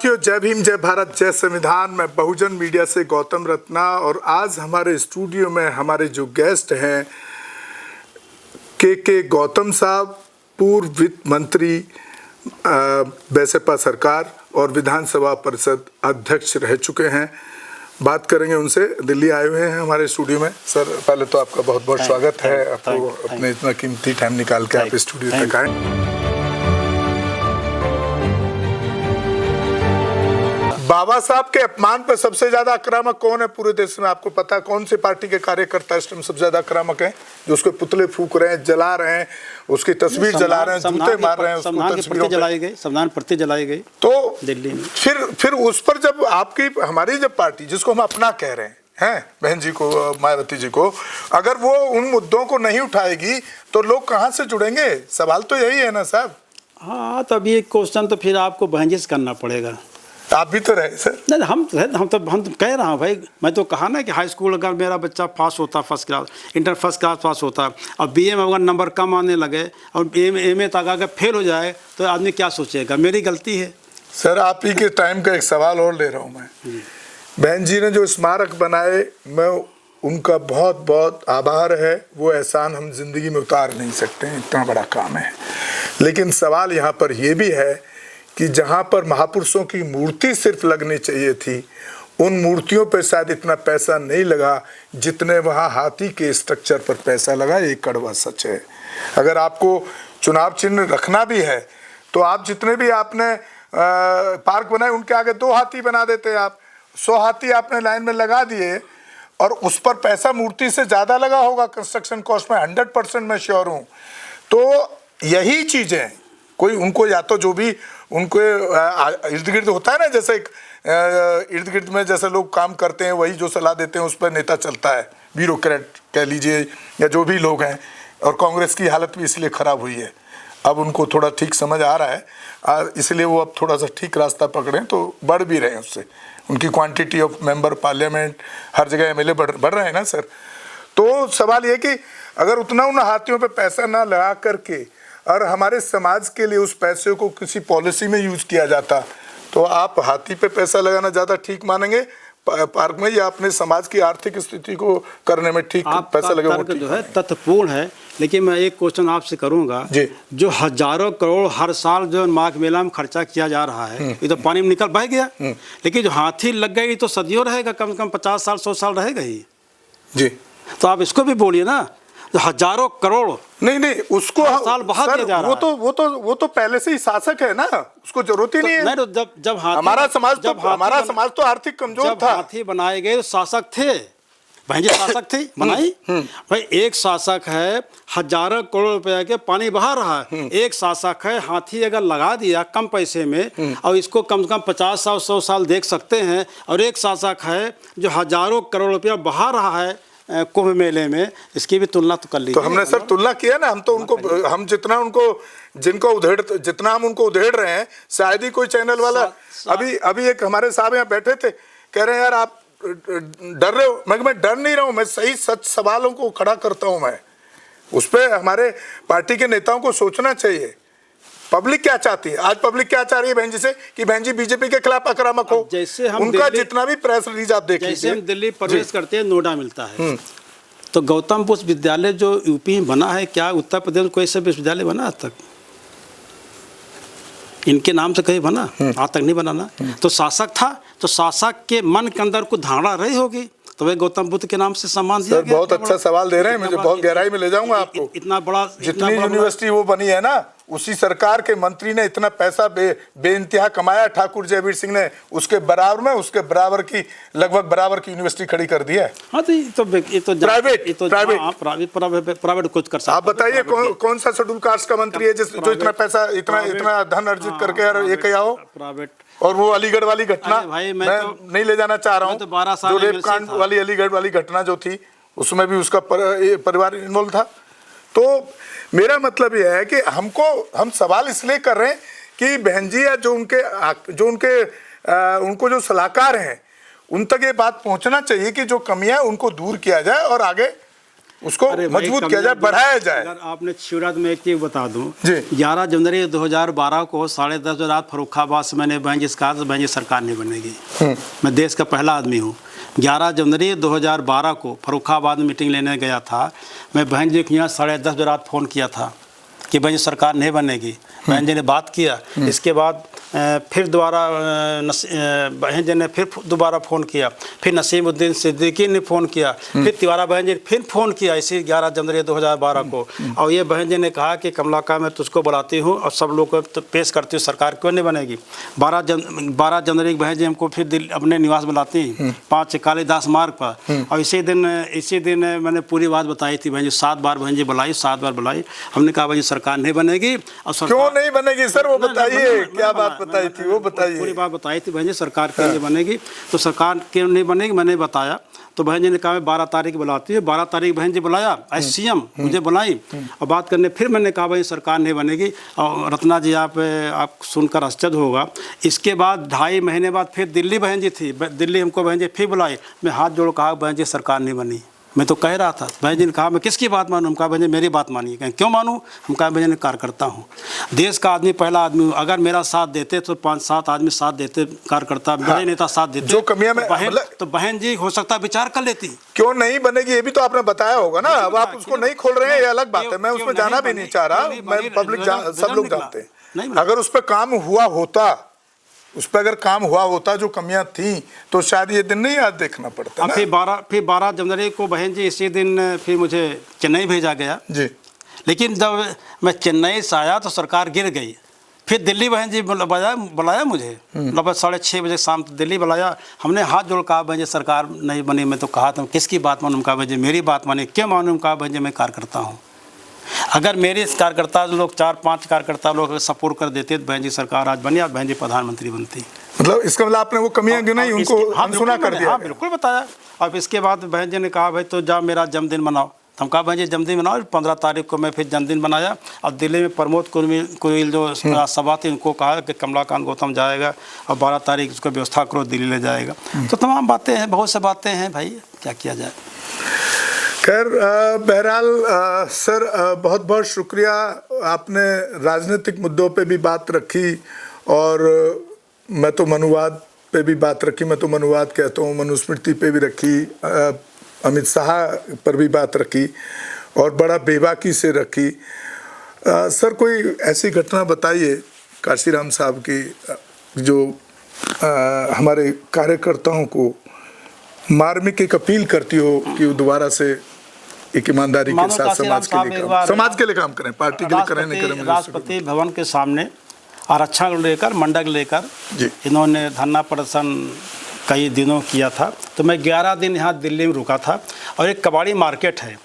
जय भीम, जय भारत, जय संविधान। मैं बहुजन मीडिया से गौतम रत्ना और आज हमारे स्टूडियो में हमारे जो गेस्ट हैं के गौतम साहब, पूर्व वित्त मंत्री बैसपा सरकार और विधानसभा परिषद अध्यक्ष रह चुके हैं। बात करेंगे उनसे। दिल्ली आए हुए हैं हमारे स्टूडियो में। सर, पहले तो आपका बहुत बहुत स्वागत है। आपको अपने इतना कीमती टाइम निकाल के आप स्टूडियो तक आए। बाबा साहब के अपमान पर सबसे ज्यादा आक्रामक कौन है पूरे देश में? आपको पता है कौन सी पार्टी के कार्यकर्ता इस टाइम सबसे ज्यादा आक्रामक हैं, जो उसके पुतले फूक रहे हैं, जला रहे हैं, उसकी तस्वीर जला रहे हैं, जूते मार रहे हैं, संविधान प्रति जलाई गई तो दिल्ली में। फिर उस पर जब आपकी हमारी जब पार्टी, जिसको हम अपना कह रहे हैं बहन जी को, मायावती जी को, अगर वो उन मुद्दों को नहीं उठाएगी तो लोग कहाँ से जुड़ेंगे? सवाल तो यही है ना साहब। हाँ, तो अभी एक क्वेश्चन तो फिर आपको बहन जी से करना पड़ेगा। आप भी तो रहे सर। नहीं, हम तो कह रहा हूँ भाई। मैं तो कहा ना कि हाई स्कूल अगर मेरा बच्चा पास होता first class, inter first class pass होता, और बीए में अगर नंबर कम आने लगे और एमए तक अगर फेल हो जाए तो आदमी क्या सोचेगा? मेरी गलती है सर। आप ही के टाइम का एक सवाल और ले रहा हूँ मैं। बहन जी ने जो स्मारक बनाए, मैं उनका बहुत बहुत आभार है। वो एहसान हम जिंदगी में उतार नहीं सकते, इतना बड़ा काम है। लेकिन सवाल यहाँ पर यह भी है कि जहाँ पर महापुरुषों की मूर्ति सिर्फ लगनी चाहिए थी, उन मूर्तियों पर शायद इतना पैसा नहीं लगा जितने वहाँ हाथी के स्ट्रक्चर पर पैसा लगा। ये कड़वा सच है। अगर आपको चुनाव चिन्ह रखना भी है तो आप जितने भी आपने पार्क बनाए, उनके आगे 2 हाथी बना देते। आप 100 हाथी आपने लाइन में लगा दिए और उस पर पैसा मूर्ति से ज़्यादा लगा होगा कंस्ट्रक्शन कॉस्ट में, 100% मैं श्योर हूँ। तो यही चीज़ें कोई उनको, या तो जो भी उनको इर्द गिर्द होता है ना, जैसे इर्द गिर्द में जैसे लोग काम करते हैं, वही जो सलाह देते हैं उस पर नेता चलता है, ब्यूरोक्रेट कह लीजिए या जो भी लोग हैं। और कांग्रेस की हालत भी इसलिए ख़राब हुई है। अब उनको थोड़ा ठीक समझ आ रहा है, इसलिए वो अब थोड़ा सा ठीक रास्ता पकड़ें तो बढ़ भी रहे हैं उससे। उनकी क्वांटिटी ऑफ मेंबर पार्लियामेंट, हर जगह एमएलए बढ़ रहे हैं ना सर। तो सवाल ये कि अगर उतना उन हाथियों पे पैसा ना लगा करके और हमारे समाज के लिए उस पैसे को किसी पॉलिसी में यूज किया जाता, तो आप हाथी पे पैसा लगाना ज़्यादा ठीक मानेंगे पार्क में, या अपने समाज की आर्थिक स्थिति को करने में ठीक पैसा लगा? आपका जो है तथ्यपूर्ण है, लेकिन मैं एक क्वेश्चन आपसे करूंगा। जो हजारों करोड़ हर साल जो माघ मेला में खर्चा किया जा रहा है, ये तो पानी में निकल बह गया। लेकिन जो हाथी लग गई तो सदियों रहेगा, कम से कम 50 साल 100 साल रहेगा ही जी। तो आप इसको भी बोलिए ना, तो हजारों करोड़ नहीं उसको साल बहा दिया जा रहा है। वो तो पहले से ही शासक है ना, उसको जरूरत ही नहीं है। नहीं, तो जब हमारा समाज तो आर्थिक कमजोर था। हाथी बनाए गए तो शासक थे, बहन जी शासक थे, बनाई भाई। एक शासक है हजारों करोड़ रुपए के पानी बहा रहा है, एक शासक है हाथी अगर लगा दिया कम पैसे में और इसको कम से कम 50 साल 100 साल देख सकते हैं, और एक शासक है जो हजारों करोड़ रुपया बहा रहा है कुंभ मेले में। इसकी भी तुलना तो कर लीजिए। तो हमने सर तुलना किया ना। हम तो उनको, हम जितना हम उनको उधेड़ रहे हैं, शायद ही कोई चैनल वाला। अभी एक हमारे साहब यहाँ बैठे थे, कह रहे हैं यार आप डर रहे हो। मैं डर नहीं रहा हूँ, मैं सही सच सवालों को खड़ा करता हूँ। मैं उस पर हमारे पार्टी के नेताओं को सोचना चाहिए। पब्लिक क्या चाहती है आज? पब्लिक क्या चाह रही है बहन जी से कि बहन जी बीजेपी के खिलाफ आक्रामक हो। जैसे हम उनका जितना भी प्रेस रिलीज आप देख लीजिए, जैसे हम दिल्ली प्रवेश करते हैं नोएडा मिलता है, तो गौतम बुद्ध विश्वविद्यालय जो यूपी में बना है, क्या उत्तर प्रदेश में कोई सा विश्वविद्यालय बना आज तक? इनके नाम से कहीं बना? आज तक नहीं बनाना। तो शासक था, तो शासक के मन के अंदर कुछ धारणा रही होगी, तो वे गौतम बुद्ध के नाम से सम्मान दिया गया। बहुत अच्छा सवाल दे रहे हैं, मुझे बहुत गहराई में ले जाऊंगा आपको। इतना बड़ा जितनी यूनिवर्सिटी वो बनी है ना, उसी सरकार के मंत्री ने इतना पैसा बेइंतहा कमाया। ठाकुर जयवीर सिंह ने उसके बराबर की लगभग बराबर की यूनिवर्सिटी खड़ी कर दी है। हाँ, तो ये तो प्राइवेट कुछ कर सकते। आप बताइए कौन सा शेड्यूल कास्ट का मंत्री है जो इतना पैसा, इतना धन अर्जित करके ये क्या हो? प्राइवेट। और वो अलीगढ़ वाली घटना, भाई मैं नहीं ले जाना चाह रहा हूँ, जो रेप कांड वाली अलीगढ़ वाली घटना जो थी, उसमें भी उसका परिवार इन्वॉल्व था। तो मेरा मतलब यह है कि हम सवाल इसलिए कर रहे हैं कि बहन जी या उनको जो सलाहकार हैं, उन तक ये बात पहुंचना चाहिए कि जो कमियां उनको दूर किया जाए और आगे उसको अरे भाई, मजबूत किया जाए, बढ़ाया जाए। अगर आपने शुरुआत में एक चीज़ बता दूं, जी। 11 जनवरी 2012 को 10:30 बजे रात फर्रुखाबाद से मैंने बहन जी से कहा था बहन जी सरकार नहीं बनेगी। मैं देश का पहला आदमी हूँ। 11 जनवरी 2012 को फर्रुखाबाद में मीटिंग लेने गया था। मैं बहन जी को यहाँ 10:30 बजे रात फ़ोन किया था कि बहन जी सरकार नहीं बनेगी। बहन जी ने बात किया। इसके बाद फिर दोबारा बहन जी ने फिर दोबारा फ़ोन किया। फिर नसीमुद्दीन सिद्दीकी ने फ़ोन किया। फिर तिवारा बहन जी ने फिर फ़ोन किया इसी 11 जनवरी 2012 को। और ये बहन जी ने कहा कि कमलाका मैं तुझको बुलाती हूँ और सब लोग को तो पेश करती हूँ, सरकार क्यों नहीं बनेगी। 12 जनवरी की बहन जी हमको फिर दिल्ली अपने निवास बुलाती हैं 5 कालीदास मार्ग पर। और इसी दिन मैंने पूरी बात बताई थी बहन जी। 7 बार बहन जी बुलाई, 7 बार बुलाई। हमने कहा बहन जी सरकार नहीं बनेगी। और क्यों नहीं बनेगी सर, वो बताइए, क्या बात बताई थी वो बताइए। पूरी बात बताई थी बहन जी सरकार क्यों नहीं बनेगी। तो सरकार क्यों नहीं बनेगी मैंने बताया। तो बहन जी ने कहा मैं 12 तारीख बुलाती है। 12 तारीख बहन जी बुलाया, SCM मुझे बुलाई और बात करने। फिर मैंने कहा भाई सरकार नहीं बनेगी। और रत्ना जी आप सुनकर आश्चर्य होगा, इसके बाद 2.5 महीने बाद फिर दिल्ली बहन जी थी। दिल्ली हमको बहन जी फिर बुलाई। मैं हाथ जोड़ कहा बहन जी सरकार नहीं बनी। मैं तो कह रहा था। बहन जी ने कहा मैं किसकी बात मानूं। हम कहा बहन जी मेरी बात मानिए। कहें क्यों मानूं। हम कहा बहन जी कार्यकर्ता हूँ, देश का आदमी, पहला आदमी हूँ। अगर मेरा साथ देते तो 5-7 आदमी साथ देते, कार्यकर्ता बड़े नेता साथ देते। जो कमियां में तो बहन जी हो सकता विचार कर लेती। क्यों नहीं बनेगी ये भी तो आपने बताया होगा ना। अब आप उसको नहीं खोल रहे हैं, ये अलग बात है। मैं उसमें जाना भी नहीं चाह रहा। मैं पब्लिक सब लोग जानते हैं। अगर उस पर काम हुआ होता, उस पर अगर काम हुआ होता, जो कमियां थी, तो शायद ये दिन नहीं आज देखना पड़ता ना। फिर 12 जनवरी को बहन जी इसी दिन फिर मुझे चेन्नई भेजा गया जी। लेकिन जब मैं चेन्नई से आया तो सरकार गिर गई। फिर दिल्ली बहन जी बुलाया मुझे लगभग 6:30 बजे शाम दिल्ली बुलाया। हमने हाथ जोड़ कहा बहन जी सरकार नहीं बनी। मैं तो कहा था किसकी बात मानूं। कहा बहन जी मेरी बात मानी। क्यों मानूं। कहा बहन जी मैं कार्यकर्ता हूँ। अगर मेरे कार्यकर्ता लोग 4-5 कार्यकर्ता लोग सपोर्ट कर देते तो बहन जी सरकार आज बनी और बहन जी प्रधानमंत्री बनती। मतलब इसका मतलब आपने वो कमियां गिनाई, उनको अनसुना कर दिया। हाँ बिल्कुल बताया। और इसके बाद बहन जी ने कहा भाई तो जा मेरा जन्मदिन मनाओ। हम कहा बहन जी जन्मदिन मनाओ। 15 तारीख को मैं फिर जन्मदिन बनाया। और दिल्ली में प्रमोद कुरिल जो सभा थी उनको कहा कि कमलाकांत गौतम जाएगा और 12 तारीख उसको व्यवस्था करो, दिल्ली ले जाएगा। तो तमाम बातें हैं, बहुत से बातें हैं भाई, क्या किया जाए। खैर बहरहाल सर बहुत बहुत शुक्रिया। आपने राजनीतिक मुद्दों पे भी बात रखी और मैं तो मनुवाद पे भी बात रखी। मैं तो मनुवाद कहता हूँ, मनुस्मृति पे भी रखी, अमित शाह पर भी बात रखी और बड़ा बेबाकी से रखी। सर कोई ऐसी घटना बताइए काशीराम साहब की जो हमारे कार्यकर्ताओं को मार्मिक एक अपील करती हो कि वो दोबारा से एक ईमानदारी के साथ समाज के लिए काम करें, पार्टी के लिए करें नहीं करें। राष्ट्रपति भवन के सामने आरक्षण लेकर, मंडक लेकर इन्होंने धरना प्रदर्शन कई दिनों किया था। तो मैं 11 दिन यहाँ दिल्ली में रुका था। और एक कबाड़ी मार्केट है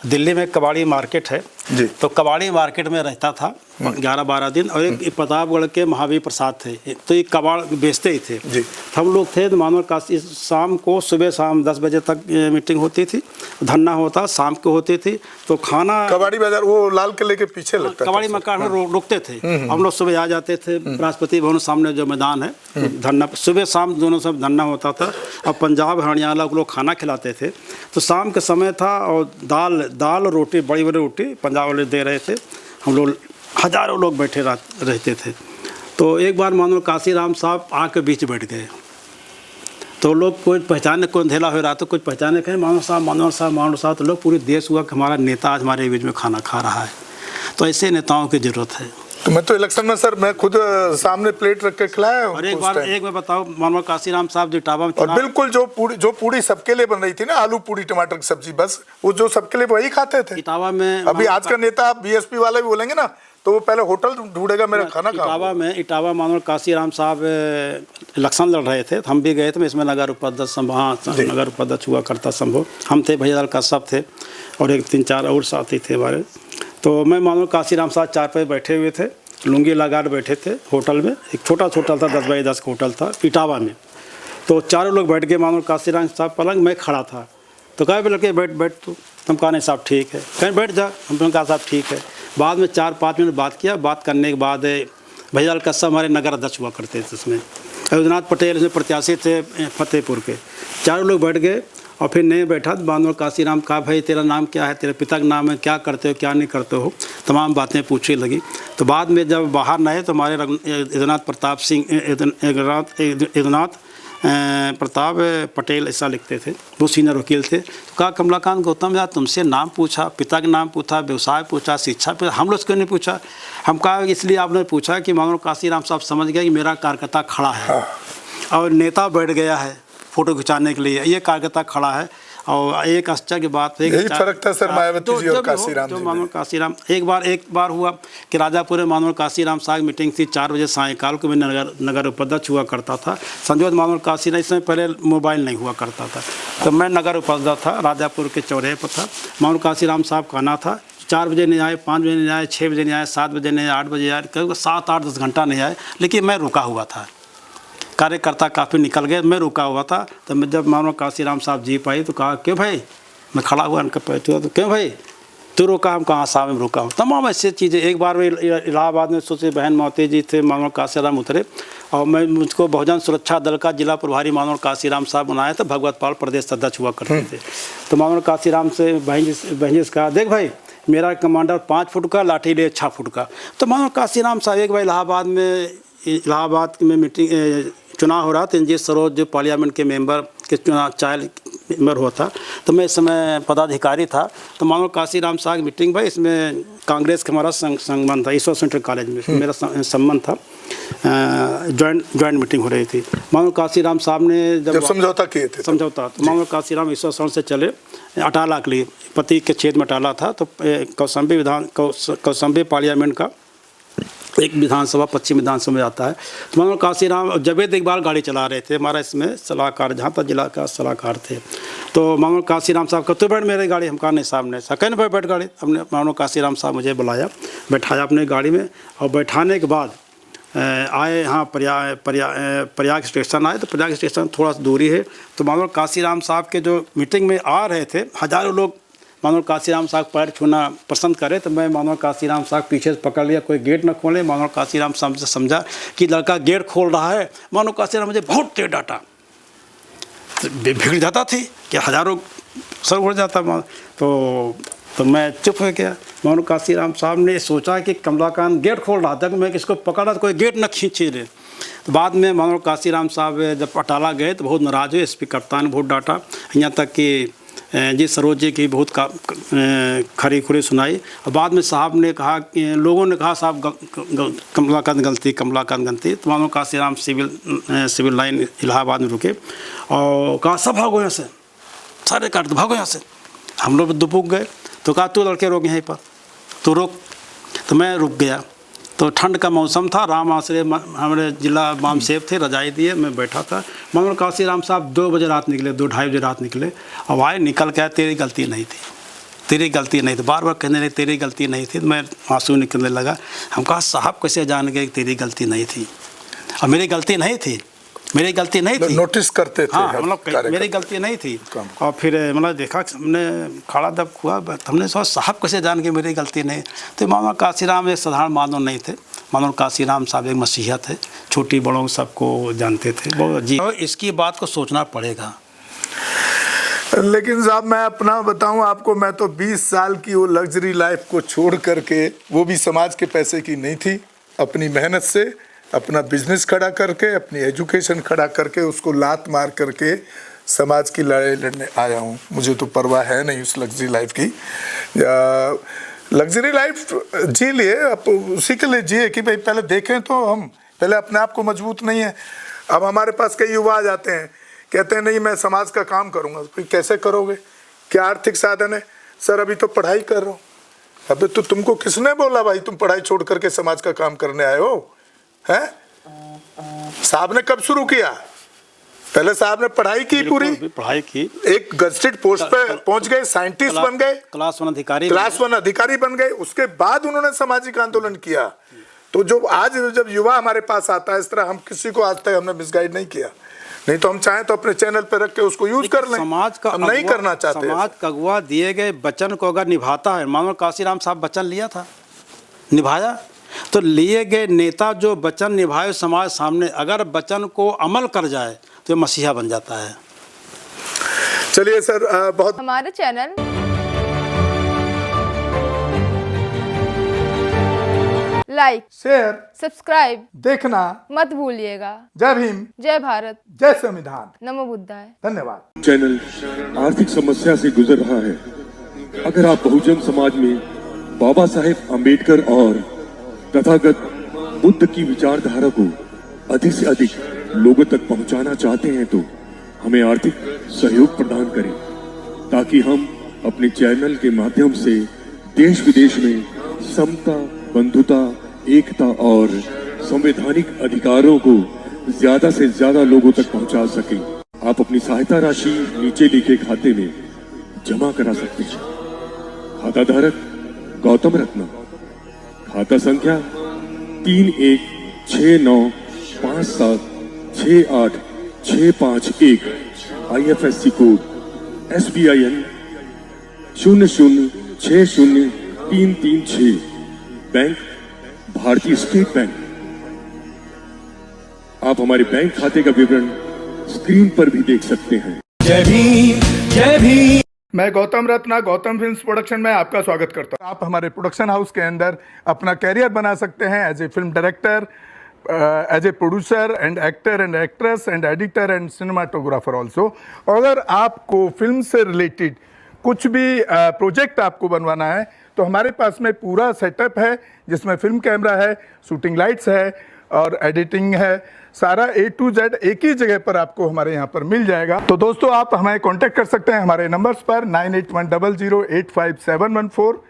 दिल्ली में, कबाड़ी मार्केट है जी। तो कबाड़ी मार्केट में रहता था 11-12 दिन। और एक प्रतापगढ़ के महावीर प्रसाद थे, तो ये कबाड़ बेचते ही थे जी। हम लोग थे। तो मानो काशी शाम को सुबह शाम 10 बजे तक मीटिंग होती थी, धरना होता, शाम को होती थी। तो खाना कबाड़ी बाजार वो लाल किले के पीछे लगता, कबाड़ी मकान में रुकते थे। हम लोग सुबह आ जाते थे, राष्ट्रपति भवन सामने जो मैदान है, धरना सुबह शाम दोनों सब धरना होता था। और पंजाब हरियाणा लोग खाना खिलाते थे। तो शाम के समय था और दाल रोटी, बड़ी बड़ी रोटी पंजाब वाले दे रहे थे। हम लोग हजारों लोग बैठे रहते थे। तो एक बार मानो काशीराम साहब आके बीच बैठ गए। तो लोग कोई पहचाने, कोई अंधेला हो रहा तो कुछ पहचाने कहें मानो साहब। तो लोग पूरे देश हुआ कि हमारा नेता आज हमारे बीच में खाना खा रहा है। तो ऐसे नेताओं की ज़रूरत है। तो मैं तो इलेक्शन में सर मैं खुद सामने प्लेट रख के खिलाया हूं। और एक मैं बताओ, मानो काशीराम साहब जो इटावा में, और बिल्कुल जो पूड़ी सबके लिए बन रही थी ना, आलू पूड़ी टमाटर की सब्जी, बस वो जो सबके लिए वही खाते थे। इटावा में अभी आज का नेता BSP वाले भी बोलेंगे ना तो वो पहले होटल ढूंढेगा मेरा खाना खाओ। इटावा मानो काशीराम साहब इलेक्शन लड़ रहे थे। हम भी गए थे। इसमें नगर उपाध्यक्ष नगर उपाध्यक्ष हुआ करता संभव, हम थे, भैया कश्यप थे और 3-4 और साथी थे हमारे। तो मैं मानो काशीराम साहब 4 पे बैठे हुए थे, लुंगी लगाकर बैठे थे होटल में। एक छोटा होटल था, 10x10 का होटल था इटावा में। तो चारों लोग बैठ के, मानो काशीराम साहब पलंग, मैं खड़ा था। तो कहे लड़के बैठ तू। हम कहा नहीं साहब ठीक है। कहीं बैठ जा। हमने कहा साहब ठीक है। बाद में 4-5 मिनट बात किया। बात करने के बाद भैया कश्यप हमारे नगर अध्यक्ष हुआ करते थे। उसमें अयोध्यानाथ पटेल इसमें प्रत्याशी थे फतेहपुर के। चारों लोग बैठ गए और फिर नहीं बैठा तो मानोर काशीराम कहा भाई तेरा नाम क्या है, तेरे पिता का नाम है, क्या करते हो क्या नहीं करते हो, तमाम बातें पूछने लगी। तो बाद में जब बाहर न आए तो हमारे यदुनाथ प्रताप सिंह यदुनाथ प्रताप पटेल ऐसा लिखते थे, वो सीनियर वकील थे। तो कहा कमलाकांत गौतम यार तुमसे नाम पूछा, पिता का नाम पूछा, व्यवसाय पूछा, शिक्षा पूछा, हम लोग क्यों नहीं पूछा। हम कहा इसलिए आपने पूछा कि मानो काशीराम साहब समझ गए कि मेरा कार्यकर्ता खड़ा है और नेता बैठ गया है फ़ोटो खिंचाने के लिए, ये कार्यकर्ता खड़ा है। और एक आश्चर्य की बात है, यही फर्क था सर मायावती जी और काशीराम जी में। मानोर काशीराम एक बार हुआ कि राजापुर में मानोर काशीराम साहब मीटिंग थी 4 बजे सायंकाल को। मैं नगर उपाध्यक्ष हुआ करता था, संजोत मानोर काशीराम, इसमें पहले मोबाइल नहीं हुआ करता था, तो मैं नगर उपाध्यक्ष था, राजापुर के चौराहे पर था। मानोर काशीराम साहब का आना था, 4 बजे नहीं आए, 5 बजे नहीं आए, 6 बजे नहीं आए, 7 बजे नहीं आए, 8 बजे आए, करीब 7, 8, 10 घंटा नहीं आए, लेकिन मैं रुका हुआ था। कार्यकर्ता काफ़ी निकल गए, मैं रुका हुआ था। तो मैं जब मानो काशीराम साहब जीप आई तो कहा क्यों भाई, मैं खड़ा हुआ उनका पैर, तो क्यों भाई तू रुका, हम कहाँ साहब में रुका हूँ। तमाम ऐसी चीज़ें। एक बार मैं इलाहाबाद में सोचे बहन मोती जी थे, मानो काशीराम उतरे और मैं मुझको बहुजन सुरक्षा दल का जिला प्रभारी मानो काशीराम साहब बनाया था, भगवत पाल प्रदेश अध्यक्ष हुआ करते थे। तो मानो काशीराम से बहन जी से कहा देख भाई मेरा कमांडर 5 फुट का, लाठी ले 6 फुट का। तो मानो काशीराम साहब एक बार इलाहाबाद में मीटिंग चुनाव हो रहा था, रंजीत सरोज जो पार्लियामेंट के मेंबर के चुनाव चाइल्ड मेंबर हुआ था, तो मैं इस समय पदाधिकारी था। तो मानो काशीराम साहब की मीटिंग भाई, इसमें कांग्रेस का हमारा संबंध था, ईश्वर सेंट्रल कॉलेज में मेरा संबंध था, जॉइंट मीटिंग हो रही थी। मानो काशीराम साहब ने जब समझौता किए थे, समझौता, तो मानो काशीराम ईश्वर सरोज से चले अटाला के लिए, पति के क्षेत्र में अटाला था। तो कौसम्बी पार्लियामेंट का एक विधानसभा पश्चिम विधानसभा में आता है। तो मानो काशीराम जावेद इकबाल गाड़ी चला रहे थे, हमारा इसमें सलाहकार, जहाँ पर जिला का सलाहकार थे। तो मानो काशीराम साहब का तो बैठ मेरे गाड़ी, हम कहा नहीं साहब ने, सेकेंड पर बैठ गाड़ी। हमने मानो काशीराम साहब मुझे बुलाया, बैठाया अपने गाड़ी में, और बैठाने के बाद आए यहाँ प्रयाग स्टेशन आए। तो प्रयाग स्टेशन थोड़ा सा दूरी है। तो मानो काशीराम साहब के जो मीटिंग में आ रहे थे, हज़ारों लोग मानो काशीराम साहब पैर छूना पसंद करे। तो मैं मानो काशीराम साहब पीछे से पकड़ लिया, कोई गेट न खोले। मानो काशीराम साहब से समझा कि लड़का गेट खोल रहा है। मानो काशीराम मुझे बहुत तेज डांटा, तो भीड़ जाता थी कि हज़ारों सर उड़ जाता। तो मैं चुप हो गया। मानो काशीराम साहब ने सोचा कि कमलाकांत गेट खोल रहा था, मैं किसको पकड़ा तो कोई गेट न खींचे ले। तो बाद में मानो काशीराम साहब जब अटाला गए तो बहुत नाराज़ हुए, एसपी कप्तान बहुत डांटा, यहाँ तक कि जी सरोज जी की बहुत खरी खुरी सुनाई। और बाद में साहब ने कहा कि लोगों ने कहा साहब कमलाकांत गलती। तो मानो काशीराम सिविल लाइन इलाहाबाद में रुके और कहा सब भागो यहाँ से, सारे काट दो, भागो यहाँ से। हम लोग दुपुक गए। तो कहा तू लड़के रोक यहीं पर, तू रोक। तो मैं रुक गया। तो ठंड का मौसम था, राम आश्रय हमारे जिला माम सेब थे, रजाई दिए, मैं बैठा था। मानो काशीराम साहब 2 बजे रात निकले, 2 ढाई बजे रात निकले। अब आए, निकल के आए, तेरी गलती नहीं थी, तेरी गलती नहीं थी, बार बार कहने लगे तेरी गलती नहीं थी। तो मैं आंसू निकलने लगा। हम कहा साहब कैसे जान गए कि तेरी गलती नहीं थी। और मेरी गलती नहीं थी, मेरी गलती नहीं थी, नोटिस करते थे। हाँ, मतलब मेरी गलती नहीं थी। और फिर मतलब देखा, हमने खड़ा दब हुआ, हमने सोचा साहब कैसे जान के मेरी गलती नहीं। तो मानो काशीराम एक साधारण मानव नहीं थे। मानो काशीराम साहब एक मसीहत है, छोटी बड़ों सबको जानते थे बहुत जी। और इसकी बात को सोचना पड़ेगा। लेकिन साहब मैं अपना बताऊं आपको, मैं तो 20 साल की वो लग्जरी लाइफ को छोड़ करके, वो भी समाज के पैसे की नहीं थी, अपनी मेहनत से अपना बिजनेस खड़ा करके, अपनी एजुकेशन खड़ा करके, उसको लात मार करके समाज की लड़ाई लड़ने आया हूँ। मुझे तो परवाह है नहीं उस लग्जरी लाइफ की। लग्जरी लाइफ जी लिए, अब उसी के लिए जिए कि भाई पहले देखें तो हम पहले अपने आप को मजबूत नहीं है। अब हमारे पास कई युवा आ जाते हैं, कहते हैं नहीं मैं समाज का काम करूँगा। फिर कैसे करोगे, क्या आर्थिक साधन है? सर अभी तो पढ़ाई कर रहा हूँ। अबे तो तुमको किसने बोला भाई तुम पढ़ाई छोड़ करके समाज का काम करने आए हो? हैं? साहब ने कब शुरू किया? पहले साहब ने पढ़ाई की, पूरी पढ़ाई की, एक गजटेड पोस्ट पे पहुंच गए, साइंटिस्ट बन गए, क्लास 1 अधिकारी बन गए। उसके बाद उन्होंने सामाजिक आंदोलन किया। तो जो आज जब युवा हमारे पास आता है इस तरह, हम किसी को आज तक हमने मिसगाइड नहीं किया। नहीं तो हम चाहें तो अपने चैनल पे रख के उसको यूज कर लें। समाज का हम नहीं करना चाहते। समाज का अगुआ दिए गए वचन को अगर निभाता है, मानो काशीराम साहब वचन लिया था, निभाया। तो लिए गए नेता जो वचन निभाए समाज सामने, अगर वचन को अमल कर जाए तो मसीहा बन जाता है। चलिए सर, बहुत हमारे चैनल लाइक, शेयर, सब्सक्राइब देखना मत भूलिएगा। जय भीम, जय भारत, जय संविधान, नमो बुद्धाय। धन्यवाद। चैनल आर्थिक समस्या से गुजर रहा है। अगर आप बहुजन समाज में बाबा साहेब अम्बेडकर और तथागत बुद्ध की विचारधारा को अधिक से अधिक लोगों तक पहुंचाना चाहते हैं तो हमें आर्थिक सहयोग प्रदान करें, ताकि हम अपने चैनल के माध्यम से देश विदेश में समता, बंधुता, एकता और संवैधानिक अधिकारों को ज्यादा से ज्यादा लोगों तक पहुंचा सकें। आप अपनी सहायता राशि नीचे लिखे खाते में जमा करा सकते हैं। खाता धारक गौतम रत्न, खाता संख्या 3169576861, IFSC कोड SBIN 0060336, बैंक भारतीय स्टेट बैंक। आप हमारे बैंक खाते का विवरण स्क्रीन पर भी देख सकते हैं। जय भीम, जय भीम। मैं गौतम रत्ना, गौतम फिल्म्स प्रोडक्शन में आपका स्वागत करता हूं। आप हमारे प्रोडक्शन हाउस के अंदर अपना कैरियर बना सकते हैं as a film director, as a producer and actor and actress and editor and cinematographer also. अगर आपको फिल्म से रिलेटेड कुछ भी प्रोजेक्ट आपको बनवाना है तो हमारे पास में पूरा सेटअप है, जिसमें फिल्म कैमरा है, शूटिंग लाइट्स है और एडिटिंग है। सारा A to Z एक ही जगह पर आपको हमारे यहाँ पर मिल जाएगा। तो दोस्तों, आप हमें कांटेक्ट कर सकते हैं हमारे नंबर्स पर 9810085714।